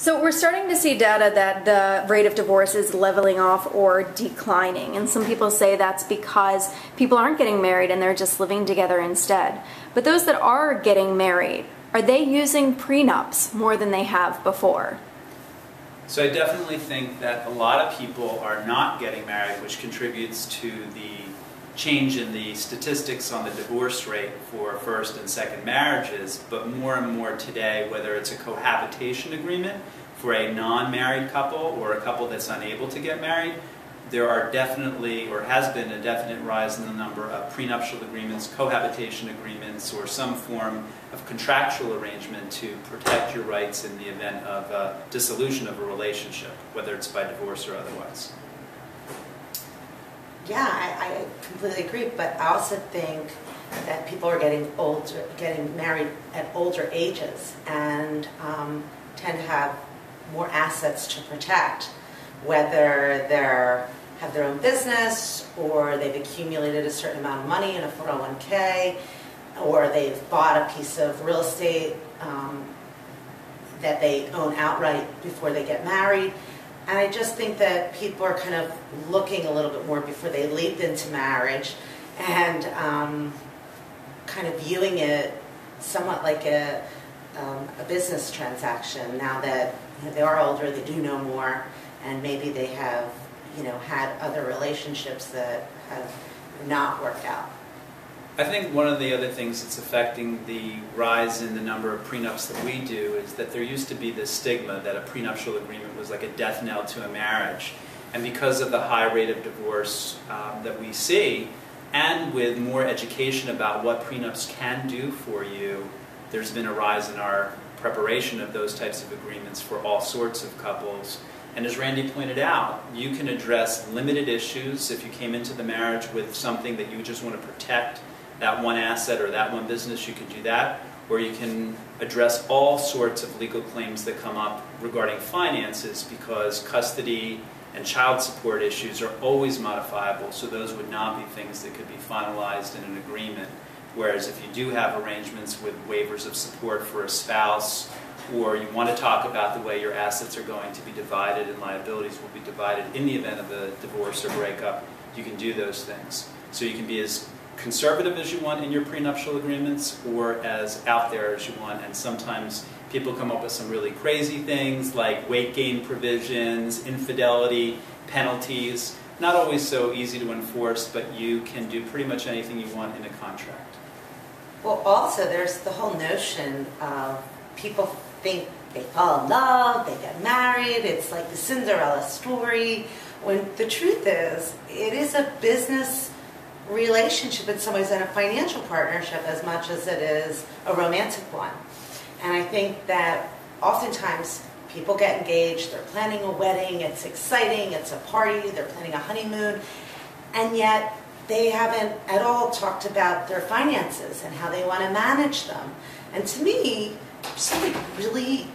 So we're starting to see data that the rate of divorce is leveling off or declining, and some people say that's because people aren't getting married and they're just living together instead. But those that are getting married, are they using prenups more than they have before? So I definitely think that a lot of people are not getting married, which contributes to the change in the statistics on the divorce rate for first and second marriages, but more and more today, whether it's a cohabitation agreement for a non-married couple or a couple that's unable to get married, there are definitely, or has been, a definite rise in the number of prenuptial agreements, cohabitation agreements, or some form of contractual arrangement to protect your rights in the event of dissolution of a relationship, whether it's by divorce or otherwise. Yeah, I completely agree, but I also think that people are getting older, getting married at older ages, and tend to have more assets to protect, whether they have their own business, or they've accumulated a certain amount of money in a 401k, or they've bought a piece of real estate that they own outright before they get married. And I just think that people are kind of looking a little bit more before they leap into marriage, and kind of viewing it somewhat like a business transaction. Now that they are older, they do know more, and maybe they have had other relationships that have not worked out. I think one of the other things that's affecting the rise in the number of prenups that we do is that there used to be this stigma that a prenuptial agreement was like a death knell to a marriage. And because of the high rate of divorce that we see, and with more education about what prenups can do for you, there's been a rise in our preparation of those types of agreements for all sorts of couples. And as Randy pointed out, you can address limited issues. If you came into the marriage with something that you just want to protect, that one asset or that one business, you can do that. Or you can address all sorts of legal claims that come up regarding finances, because custody and child support issues are always modifiable, so those would not be things that could be finalized in an agreement. Whereas if you do have arrangements with waivers of support for a spouse, or you want to talk about the way your assets are going to be divided and liabilities will be divided in the event of a divorce or breakup, you can do those things. So you can be as conservative as you want in your prenuptial agreements, or as out there as you want. And sometimes people come up with some really crazy things like weight gain provisions, infidelity penalties. Not always so easy to enforce, but you can do pretty much anything you want in a contract. Well, also there's the whole notion of people think they fall in love, they get married, it's like the Cinderella story, when the truth is, it is a business relationship in some ways, and a financial partnership as much as it is a romantic one. And I think that oftentimes people get engaged, they're planning a wedding, it's exciting, it's a party, they're planning a honeymoon, and yet they haven't at all talked about their finances and how they want to manage them. And to me, there's something really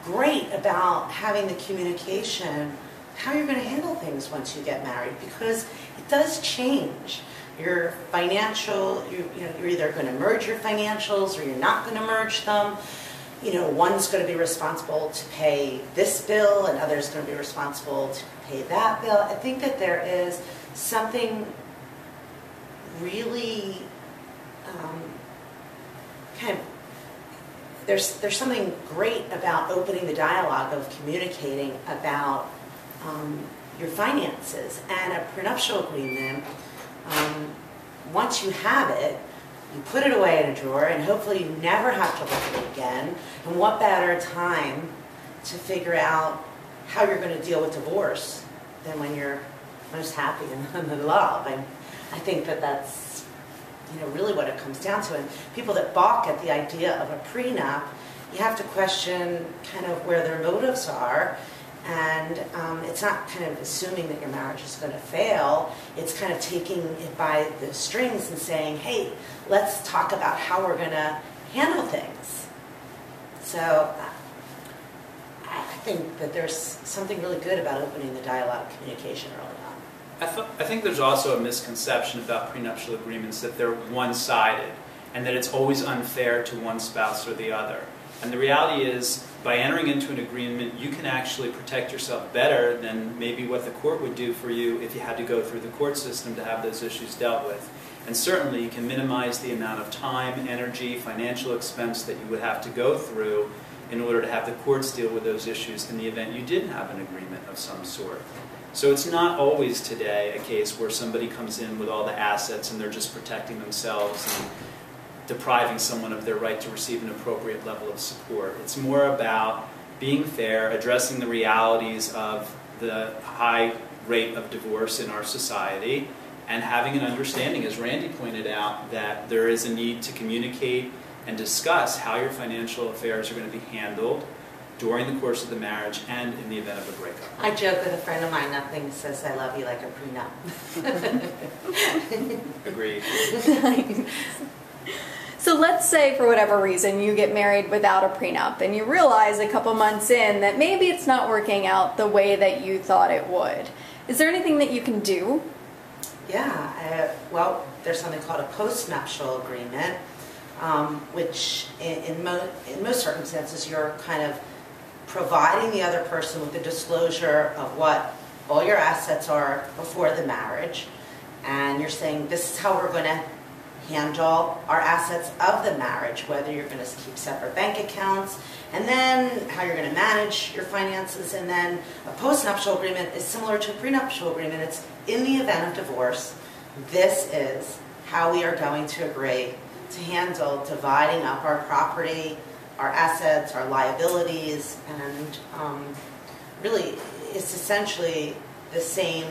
great about having the communication, how you're going to handle things once you get married, because it does change your financial. You're either going to merge your financials or you're not going to merge them. One's going to be responsible to pay this bill, and others going to be responsible to pay that bill. I think that there is something really there's something great about opening the dialogue of communicating about your finances. And a prenuptial agreement, once you have it, you put it away in a drawer, and hopefully you never have to look at it again. And what better time to figure out how you're going to deal with divorce than when you're most happy and in love. And I think that that's really what it comes down to. And people that balk at the idea of a prenup, you have to question kind of where their motives are. And it's not kind of assuming that your marriage is going to fail. It's kind of taking it by the strings and saying, hey, let's talk about how we're going to handle things. So I think that there's something really good about opening the dialogue communication early on. I think there's also a misconception about prenuptial agreements that they're one-sided and that it's always unfair to one spouse or the other. And the reality is, by entering into an agreement, you can actually protect yourself better than maybe what the court would do for you if you had to go through the court system to have those issues dealt with. And certainly you can minimize the amount of time, energy, financial expense that you would have to go through in order to have the courts deal with those issues in the event you didn't have an agreement of some sort. So it's not always today a case where somebody comes in with all the assets and they're just protecting themselves and depriving someone of their right to receive an appropriate level of support. It's more about being fair, addressing the realities of the high rate of divorce in our society, and having an understanding, as Randy pointed out, that there is a need to communicate and discuss how your financial affairs are going to be handled during the course of the marriage and in the event of a breakup. I joke with a friend of mine, nothing says I love you like a prenup. Agreed. So let's say for whatever reason you get married without a prenup and you realize a couple months in that maybe it's not working out the way that you thought it would. Is there anything that you can do? Yeah, well, there's something called a postnuptial agreement, which in most circumstances you're kind of providing the other person with the disclosure of what all your assets are before the marriage, and you're saying this is how we're going to handle our assets of the marriage, whether you're going to keep separate bank accounts, and then how you're going to manage your finances. And then a postnuptial agreement is similar to a prenuptial agreement. It's in the event of divorce, this is how we are going to agree to handle dividing up our property, our assets, our liabilities, and really it's essentially the same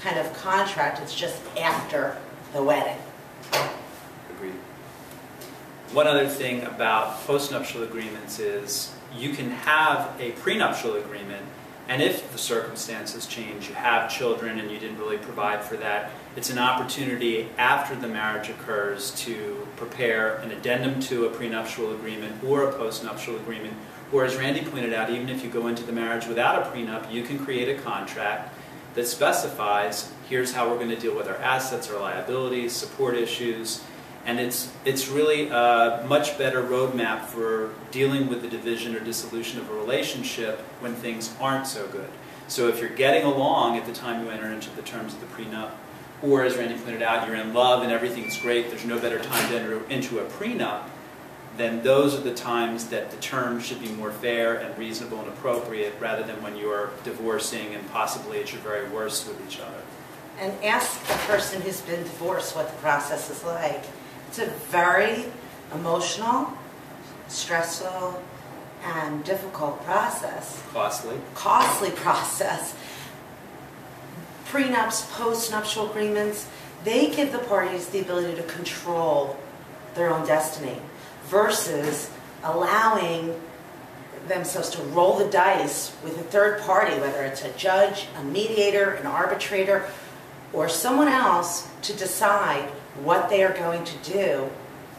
kind of contract. It's just after the wedding. Agreed. One other thing about postnuptial agreements is you can have a prenuptial agreement, and if the circumstances change, you have children and you didn't really provide for that, it's an opportunity after the marriage occurs to prepare an addendum to a prenuptial agreement or a postnuptial agreement. Or as Randy pointed out, even if you go into the marriage without a prenup, you can create a contract that specifies, here's how we're going to deal with our assets, our liabilities, support issues, and it's really a much better roadmap for dealing with the division or dissolution of a relationship when things aren't so good. So if you're getting along at the time you enter into the terms of the prenup, or as Randy pointed out, you're in love and everything's great, there's no better time to enter into a prenup, then those are the times that the terms should be more fair and reasonable and appropriate, rather than when you're divorcing and possibly at your very worst with each other. And ask the person who's been divorced what the process is like. It's a very emotional, stressful, and difficult process. Costly. Costly process. Prenups, postnuptial agreements, they give the parties the ability to control their own destiny versus allowing themselves to roll the dice with a third party, whether it's a judge, a mediator, an arbitrator, or someone else to decide what they are going to do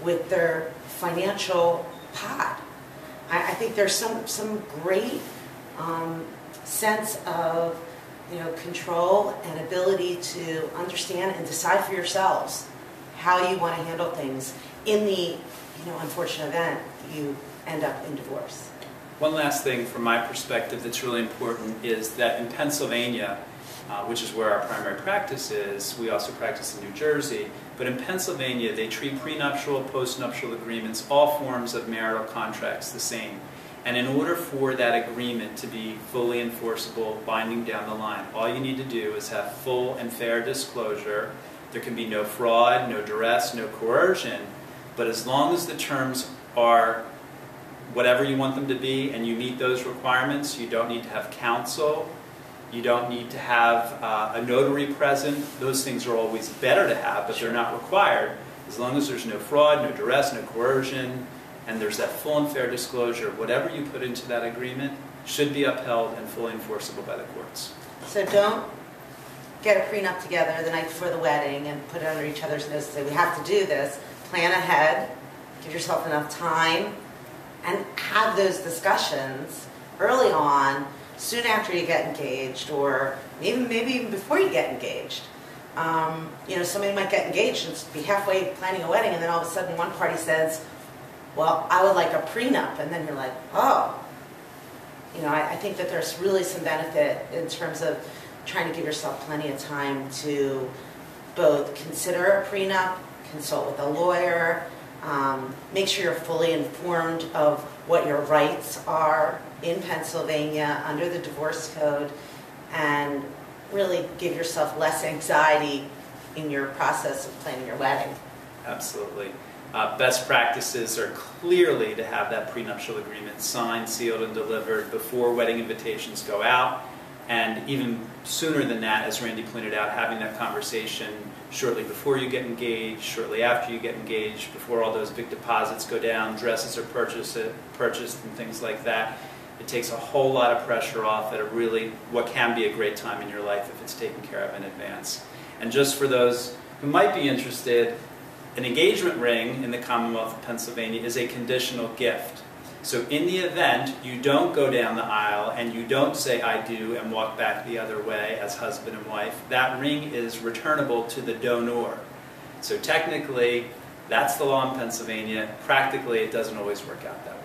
with their financial pot. I think there's some great sense of control and ability to understand and decide for yourselves how you want to handle things in the unfortunate event you end up in divorce. One last thing from my perspective that's really important is that in Pennsylvania, which is where our primary practice is, we also practice in New Jersey, but in Pennsylvania they treat prenuptial, postnuptial agreements, all forms of marital contracts, the same. And in order for that agreement to be fully enforceable, binding down the line, all you need to do is have full and fair disclosure. There can be no fraud, no duress, no coercion, but as long as the terms are whatever you want them to be and you meet those requirements, you don't need to have counsel, you don't need to have a notary present. Those things are always better to have, but they're not required. As long as there's no fraud, no duress, no coercion, and there's that full and fair disclosure, whatever you put into that agreement should be upheld and fully enforceable by the courts. So don't get a prenup together the night before the wedding and put it under each other's nose and say, we have to do this. Plan ahead, give yourself enough time, and have those discussions early on, soon after you get engaged, or maybe even before you get engaged. Somebody might get engaged and be halfway planning a wedding, and then all of a sudden one party says, well, I would like a prenup, and then you're like, oh. You know, I think that there's really some benefit in terms of trying to give yourself plenty of time to both consider a prenup, consult with a lawyer, make sure you're fully informed of what your rights are in Pennsylvania under the divorce code, and really give yourself less anxiety in your process of planning your wedding. Absolutely. Best practices are clearly to have that prenuptial agreement signed, sealed, and delivered before wedding invitations go out. And even sooner than that, as Randy pointed out, having that conversation shortly before you get engaged, shortly after you get engaged, before all those big deposits go down, dresses are purchased and things like that. It takes a whole lot of pressure off at what can be a great time in your life if it's taken care of in advance. And just for those who might be interested, an engagement ring in the Commonwealth of Pennsylvania is a conditional gift. So in the event you don't go down the aisle and you don't say I do and walk back the other way as husband and wife, that ring is returnable to the donor. So technically, that's the law in Pennsylvania. Practically, it doesn't always work out that way.